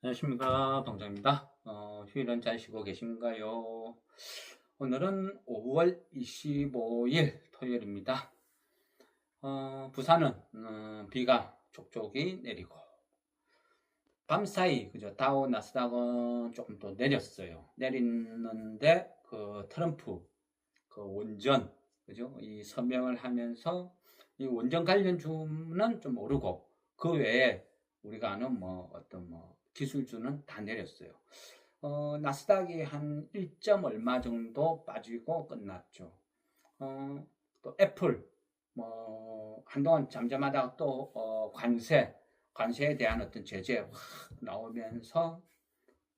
안녕하십니까, 방장입니다. 휴일은 잘 쉬고 계신가요? 오늘은 5월 25일 토요일입니다. 부산은 비가 촉촉이 내리고 밤사이 그죠, 다우 나스닥은 조금 또 내렸어요. 내리는데 그 트럼프 그 원전 그죠, 이 서명을 하면서 이 원전 관련주는 좀 오르고 그 외에 우리가 아는 뭐 어떤 뭐 기술주는 다 내렸어요. 나스닥이 한 1점 얼마 정도 빠지고 끝났죠. 또 애플 뭐 한동안 잠잠하다가 또 관세에 대한 어떤 제재 확 나오면서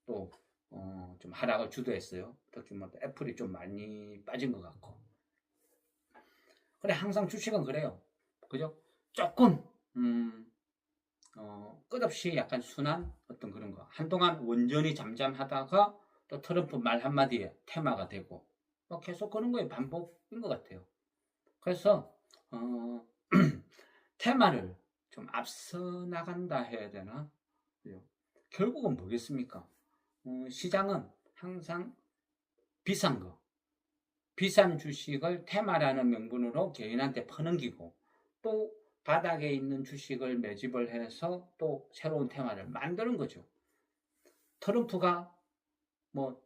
또 좀 하락을 주도했어요. 특히 뭐 애플이 좀 많이 빠진 것 같고. 그래, 항상 주식은 그래요. 그죠? 조금 끝없이 약간 순한 어떤 그런 거. 한동안 원전이 잠잠하다가 또 트럼프 말 한마디에 테마가 되고 계속 그런 거의 반복인 것 같아요. 그래서 테마를 좀 앞서 나간다 해야 되나? 결국은 뭐겠습니까? 시장은 항상 비싼 거, 비싼 주식을 테마라는 명분으로 개인한테 퍼넘기고 또 바닥에 있는 주식을 매집을 해서 또 새로운 테마를 만드는 거죠. 트럼프가 뭐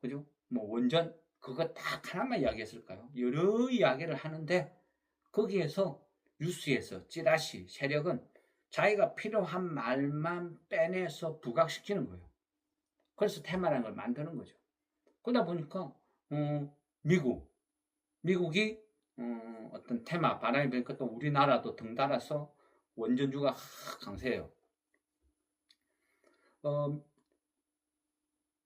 그죠? 뭐 원전 그거 딱 하나만 이야기했을까요? 여러 이야기를 하는데 거기에서 뉴스에서 찌라시 세력은 자기가 필요한 말만 빼내서 부각시키는 거예요. 그래서 테마라는 걸 만드는 거죠. 그러다 보니까 미국 미국이 어떤 테마 바람이 부니까 또 우리나라도 덩달아서 원전주가 강세예요. 어,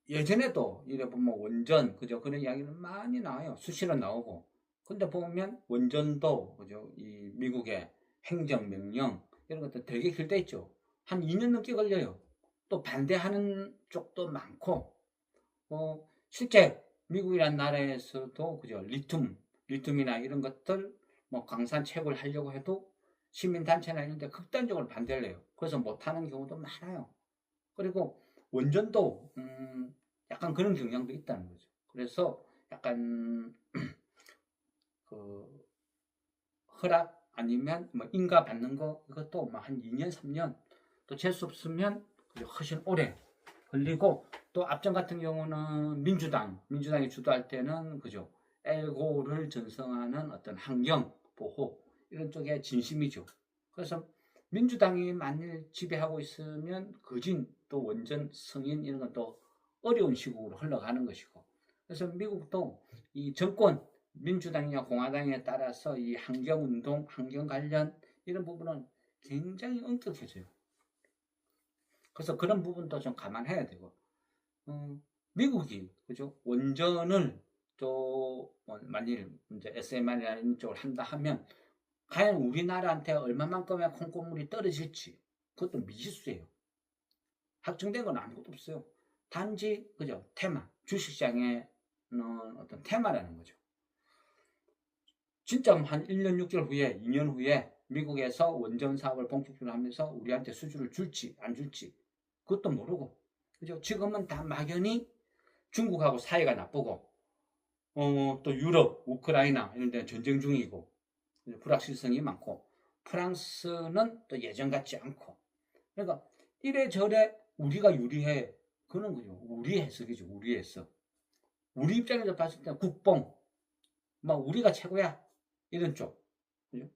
예전에도 이래 보면 원전 그죠, 그런 이야기는 많이 나와요. 수시로 나오고. 근데 보면 원전도 그죠, 이 미국의 행정명령 이런 것도 되게 길대 있죠. 한 2년 넘게 걸려요. 또 반대하는 쪽도 많고. 실제 미국이란 나라에서도 그죠, 리튬이나 이런 것들 뭐 광산 채굴 하려고 해도 시민단체나 이런 데 극단적으로 반대를 해요. 그래서 못하는 경우도 많아요. 그리고 원전도 약간 그런 경향도 있다는 거죠. 그래서 약간 그 허락 아니면 뭐 인가 받는 거 이것도 뭐한 2년 3년 또 재수 없으면 훨씬 오래 걸리고, 또 앞전 같은 경우는 민주당이 주도할 때는 그죠, 엘고를 전성하는 어떤 환경 보호 이런 쪽에 진심이죠. 그래서 민주당이 만일 지배하고 있으면 거진 또 원전 승인 이런 건 또 어려운 시국으로 흘러가는 것이고. 그래서 미국도 이 정권 민주당이냐 공화당에 따라서 이 환경운동, 환경 관련 이런 부분은 굉장히 엄격해져요. 그래서 그런 부분도 좀 감안해야 되고, 미국이 그죠, 원전을 또 만일 이제 SMR이라는 쪽을 한다 하면 과연 우리나라한테 얼마만큼의 콩고물이 떨어질지 그것도 미지수예요. 확정된 건 아무것도 없어요. 단지 그죠, 테마, 주식시장의 어떤 테마라는 거죠. 진짜 한 1년 6개월 후에 2년 후에 미국에서 원전 사업을 본격적으로 하면서 우리한테 수주를 줄지 안 줄지 그것도 모르고, 그죠? 지금은 다 막연히 중국하고 사이가 나쁘고 또 유럽, 우크라이나 이런 데는 전쟁 중이고 불확실성이 많고, 프랑스는 또 예전 같지 않고, 그러니까 이래저래 우리가 유리해. 그는 그죠, 우리 해석이죠. 우리 해석. 우리 입장에서 봤을 때 국뽕 막 우리가 최고야 이런 쪽. 그죠?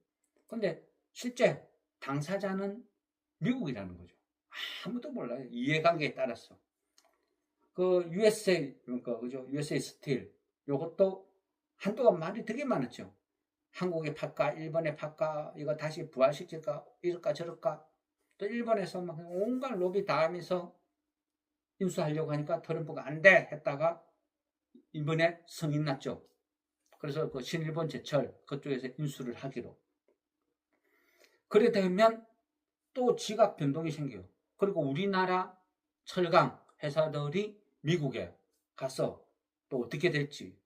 근데 실제 당사자는 미국이라는 거죠. 아무도 몰라요. 이해관계에 따라서. 그 USA, 그러니까 그죠? USA 스틸. 요것도 한동안 말이 되게 많았죠. 한국에 팔까, 일본에 팔까, 이거 다시 부활시킬까, 이럴까 저럴까. 또 일본에서 막 온갖 로비 다 하면서 인수하려고 하니까 트럼프가 안 돼 했다가 이번에 승인 났죠. 그래서 그 신일본 제철 그쪽에서 인수를 하기로. 그래 되면 또 지각 변동이 생겨요. 그리고 우리나라 철강 회사들이 미국에 가서 또 어떻게 될지.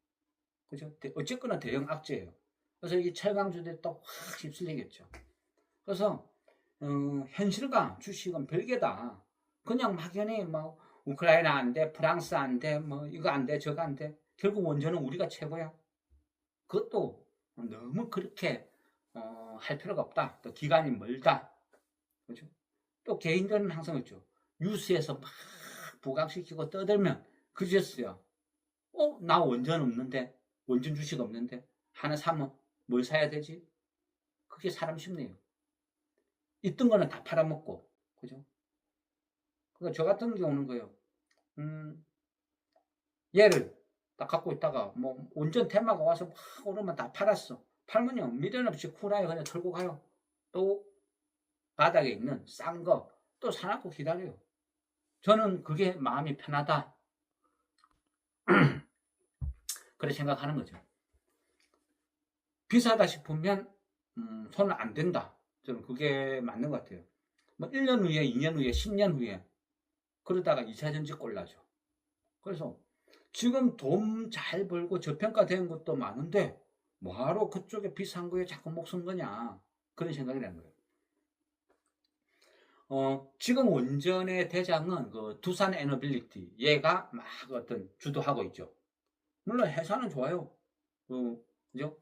그죠? 어쨌거나 대형 악재예요. 그래서 이 철강주들이 또 확 휩쓸리겠죠. 그래서 현실과 주식은 별개다. 그냥 막연히 뭐 우크라이나 안 돼, 프랑스 안 돼, 뭐 이거 안 돼, 저거 안 돼. 결국 원전은 우리가 최고야. 그것도 너무 그렇게 할 필요가 없다. 또 기간이 멀다. 그렇죠? 또 개인들은 항상 있죠. 뉴스에서 막 부각시키고 떠들면 그랬어요. 나 원전 없는데, 원전 주식 없는데 하나 사면 뭘 사야 되지? 그게 사람 심리예요. 있던 거는 다 팔아먹고, 그죠? 그러니까 저 같은 경우는 거예요. 얘를 딱 갖고 있다가 뭐 원전 테마가 와서 막 오르면 다 팔았어. 팔면요 미련 없이 쿨하게 그냥 털고 가요. 또 바닥에 있는 싼 거 또 사놓고 기다려요. 저는 그게 마음이 편하다. 그렇게 생각하는 거죠. 비싸다 싶으면 손은 안 된다. 저는 그게 맞는 것 같아요. 뭐 1년 후에, 2년 후에, 10년 후에 그러다가 2차전지 꼴나죠. 그래서 지금 돈 잘 벌고 저평가된 것도 많은데 뭐하러 그쪽에 비싼 거에 자꾸 목숨 거냐, 그런 생각이 나는 거예요. 지금 원전의 대장은 그 두산 에너빌리티, 얘가 막 어떤 주도하고 있죠. 물론 회사는 좋아요. 그죠?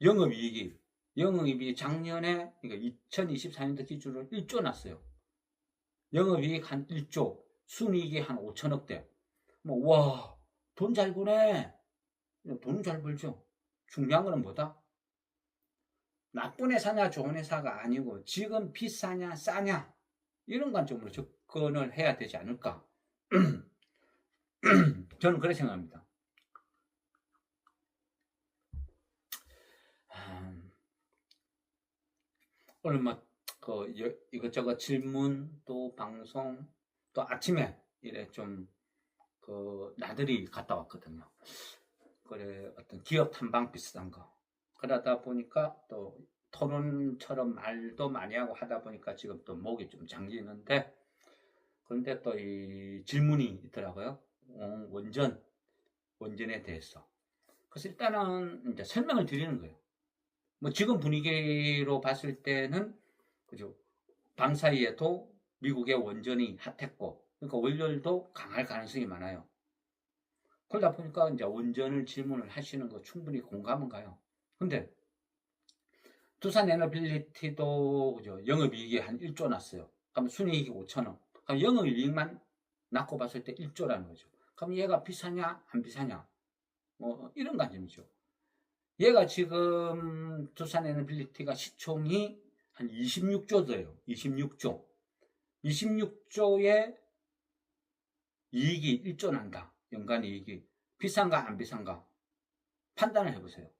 영업이익이 작년에, 그러니까 2024년도 기준으로 1조 났어요. 영업이익 한 1조, 순이익이 한 5천억대. 와, 돈 잘 버네. 돈 잘 벌죠. 중요한 거는 뭐다? 나쁜 회사냐 좋은 회사가 아니고 지금 비싸냐 싸냐 이런 관점으로 접근을 해야 되지 않을까. 저는 그렇게 생각합니다. 오늘 이것저것 질문 또 방송 또 아침에 이래 좀 나들이 갔다 왔거든요. 그래 어떤 기업 탐방 비슷한 거. 그러다 보니까 또 토론처럼 말도 많이 하고 하다 보니까 지금 또 목이 좀 잠기는데, 그런데 또 이 질문이 있더라고요. 원전에 대해서. 그래서 일단은 이제 설명을 드리는 거예요. 뭐 지금 분위기로 봤을 때는 그죠. 밤 사이에도 미국의 원전이 핫했고, 그러니까 월요일도 강할 가능성이 많아요. 그러다 보니까 이제 원전을 질문을 하시는 거 충분히 공감은 가요. 근데 두산 에너빌리티도 그죠. 영업이익이 한 1조 났어요. 그럼 순이익이 5천억. 그럼 영업이익만 낳고 봤을 때 1조라는 거죠. 그럼 얘가 비싸냐 안 비싸냐 이런 관점이죠. 얘가 지금 두산 에너빌리티가 시총이 한 26조 돼요. 26조. 26조의 이익이 1조 난다. 연간 이익이. 비싼가 안 비싼가? 판단을 해보세요.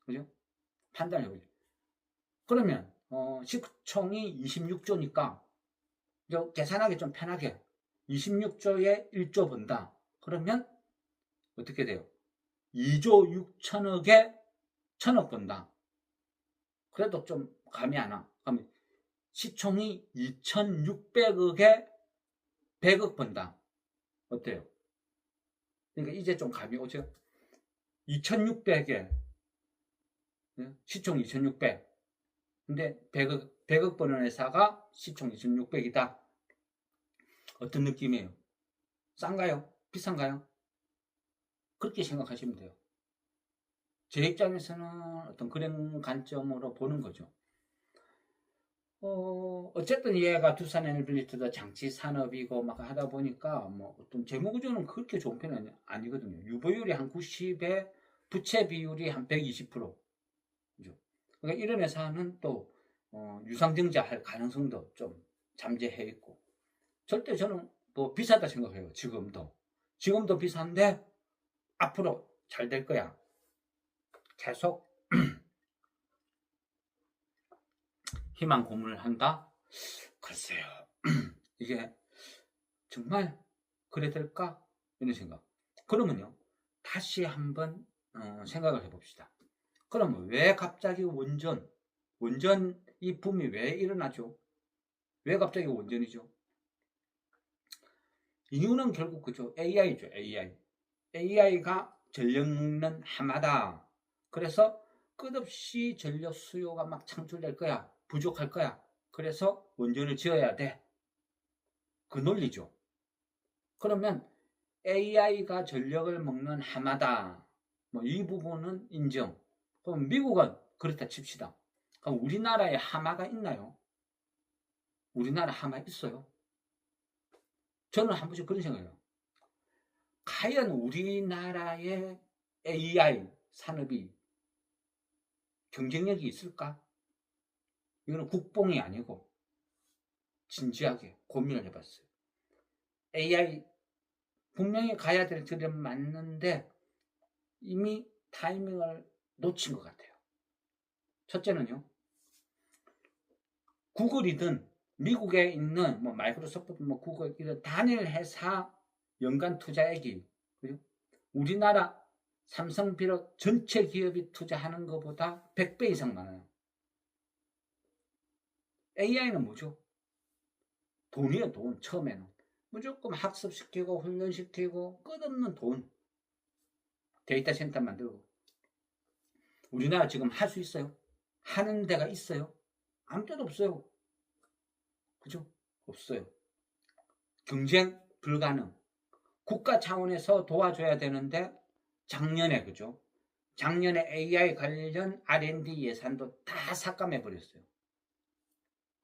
그죠? 판단을 해보죠. 그러면 시총이 26조니까 계산하기 좀 편하게 26조에 1조 번다. 그러면 어떻게 돼요? 2조 6천억에 1천억 번다. 그래도 좀 감이 안 와. 그럼 시총이 2,600억에 100억 번다. 어때요? 그러니까 이제 좀 감이 오죠? 2,600에 시총 2,600. 근데 100억 버는 회사가 시총 2,600이다. 어떤 느낌이에요? 싼가요? 비싼가요? 그렇게 생각하시면 돼요. 제 입장에서는 어떤 그런 관점으로 보는 거죠. 어쨌든 얘가 두산 에너빌리티도 장치 산업이고 막 하다 보니까 뭐 어떤 재무 구조는 그렇게 좋은 편은 아니거든요. 유보율이 한 90에 부채 비율이 한 120%. 그죠? 그러니까 이런 회사는 또 유상증자 할 가능성도 좀 잠재해 있고. 절대 저는 뭐 비싸다 생각해요. 지금도 비싼데 앞으로 잘 될 거야. 계속 희망 고문을 한다? 글쎄요. 이게 정말 그래 될까? 이런 생각. 그러면요. 다시 한번 생각을 해봅시다. 그러면 왜 갑자기 원전 이 붐이 왜 일어나죠? 왜 갑자기 원전이죠? 이유는 결국 그죠. AI죠. AI가 전력 먹는 하마다. 그래서 끝없이 전력 수요가 막 창출될 거야. 부족할 거야. 그래서 원전을 지어야 돼. 그 논리죠. 그러면 AI가 전력을 먹는 하마다. 뭐 이 부분은 인정. 그럼 미국은 그렇다 칩시다. 그럼 우리나라에 하마가 있나요? 우리나라 하마 있어요? 저는 한 번씩 그런 생각해요. 과연 우리나라의 AI 산업이 경쟁력이 있을까? 이거는 국뽕이 아니고 진지하게 고민을 해봤어요. AI 분명히 가야 될 길은 맞는데 이미 타이밍을 놓친 것 같아요. 첫째는요. 구글이든 미국에 있는 뭐 마이크로소프트, 뭐 구글 이런 단일 회사 연간 투자액이 우리나라 삼성 비롯 전체 기업이 투자하는 것보다 100배 이상 많아요. AI는 뭐죠? 돈이에요, 돈. 처음에는 무조건 학습시키고 훈련시키고 끝없는 돈. 데이터 센터 만들고. 우리나라 지금 할 수 있어요? 하는 데가 있어요? 아무 데도 없어요. 그죠? 없어요. 경쟁 불가능. 국가 차원에서 도와줘야 되는데 작년에 그죠? 작년에 AI 관련 R&D 예산도 다 삭감해 버렸어요.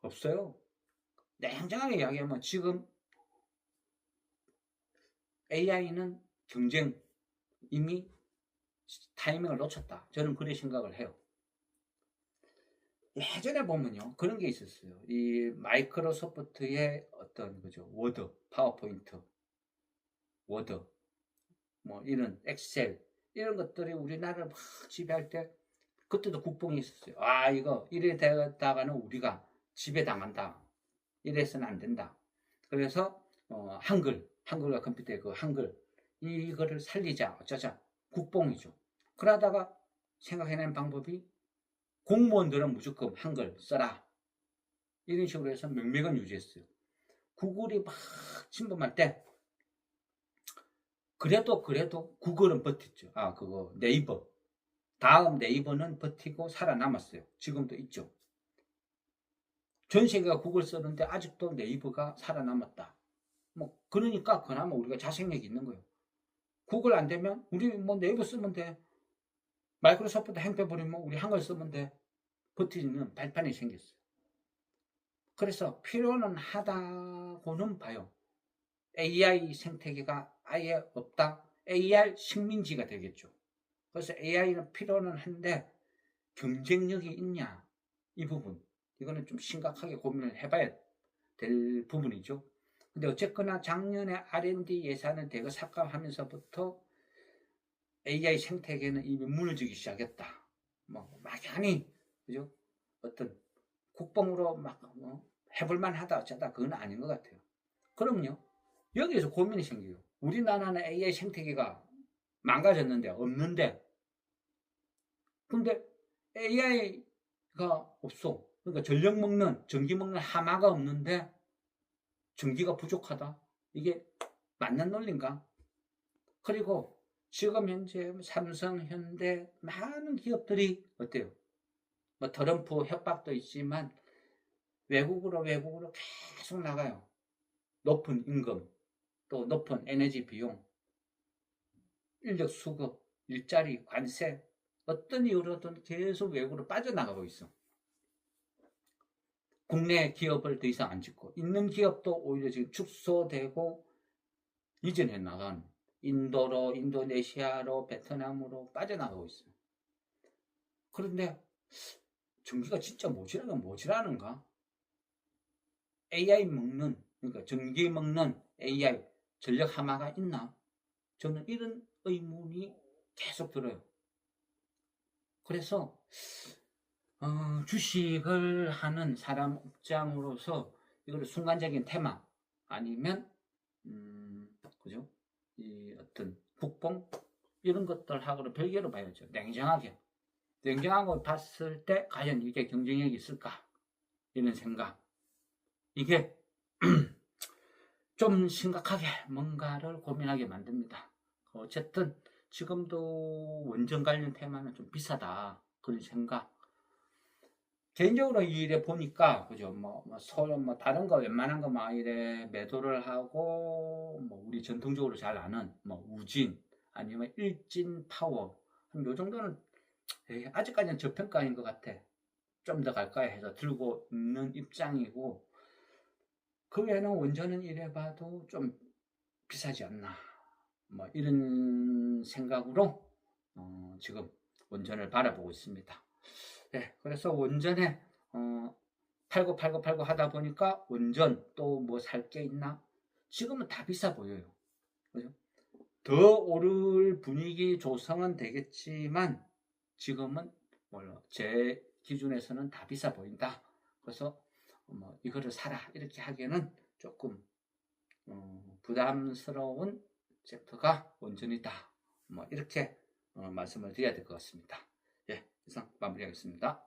없어요. 냉정하게 이야기하면 지금 AI는 경쟁 이미 타이밍을 놓쳤다. 저는 그렇게 생각을 해요. 예전에 보면요 그런 게 있었어요. 이 마이크로소프트의 어떤 그죠 워드, 파워포인트, 워드, 뭐 이런 엑셀 이런 것들이 우리나라를 막 지배할 때 그때도 국뽕이 있었어요. 아 이거 이래 되다가는 우리가 지배당한다. 이래서는 안 된다. 그래서 한글과 컴퓨터의 그 한글 이거를 살리자 어쩌자 국뽕이죠. 그러다가 생각해낸 방법이 공무원들은 무조건 한글 써라. 이런 식으로 해서 명맥은 유지했어요. 구글이 막 침범할 때 그래도 구글은 버텼죠. 그거 네이버. 다음 네이버는 버티고 살아남았어요. 지금도 있죠. 전 세계가 구글 쓰는데 아직도 네이버가 살아남았다. 뭐 그러니까 그나마 우리가 자생력이 있는 거예요. 구글 안 되면 우리 뭐 네이버 쓰면 돼. 마이크로소프트 행패버리면 우리 한글 쓰면 돼. 버티는 발판이 생겼어요. 그래서 필요는 하다고는 봐요. AI 생태계가 아예 없다. AI 식민지가 되겠죠. 그래서 AI는 필요는 한데 경쟁력이 있냐 이 부분 이거는 좀 심각하게 고민을 해봐야 될 부분이죠. 근데 어쨌거나 작년에 R&D 예산을 대거 삭감하면서부터 AI 생태계는 이미 무너지기 시작했다. 뭐 막연히 그죠? 어떤 국뽕으로 막 해볼만 하다 어쩌다 그건 아닌 것 같아요. 그럼요. 여기에서 고민이 생겨요. 우리나라는 AI 생태계가 망가졌는데 없는데 근데 AI가 없어. 그러니까 전력 먹는 전기 먹는 하마가 없는데 전기가 부족하다. 이게 맞는 논리인가? 그리고 지금 현재 삼성, 현대 많은 기업들이 어때요? 뭐 트럼프 협박도 있지만 외국으로 계속 나가요. 높은 임금, 또 높은 에너지 비용, 인력 수급, 일자리, 관세 어떤 이유로든 계속 외국으로 빠져나가고 있어. 국내 기업을 더 이상 안 짓고 있는 기업도 오히려 지금 축소되고 이전해 나간 인도로, 인도네시아로, 베트남으로 빠져나가고 있어요. 그런데 전기가 진짜 모자라는가? AI 먹는 그러니까 전기 먹는 AI 전력 하마가 있나? 저는 이런 의문이 계속 들어요. 그래서 주식을 하는 사람 입장으로서 이걸 순간적인 테마 아니면 그죠? 이 어떤 국뽕 이런 것들하고는 별개로 봐야죠. 냉정하고 봤을 때 과연 이게 경쟁력이 있을까? 이런 생각. 이게 좀 심각하게 뭔가를 고민하게 만듭니다. 어쨌든 지금도 원전 관련 테마는 좀 비싸다. 그런 생각. 개인적으로 이래 보니까 그죠 뭐 다른 거 웬만한 거 막 이래 매도를 하고 뭐 우리 전통적으로 잘 아는 뭐 우진 아니면 일진 파워 한 요 정도는 아직까지는 저평가인 것 같아. 좀 더 갈까 해서 들고 있는 입장이고 그 외에는 원전은 이래 봐도 좀 비싸지 않나 뭐 이런 생각으로 지금 원전을 바라보고 있습니다. 네, 그래서 원전에 팔고 하다 보니까 원전 또 뭐 살 게 있나? 지금은 다 비싸 보여요. 그죠? 더 오를 분위기 조성은 되겠지만 지금은 제 기준에서는 다 비싸 보인다. 그래서 뭐 이거를 사라 이렇게 하기에는 조금 부담스러운 섹터가 원전이다. 뭐 이렇게 말씀을 드려야 될 것 같습니다. 예, 이상 마무리하겠습니다.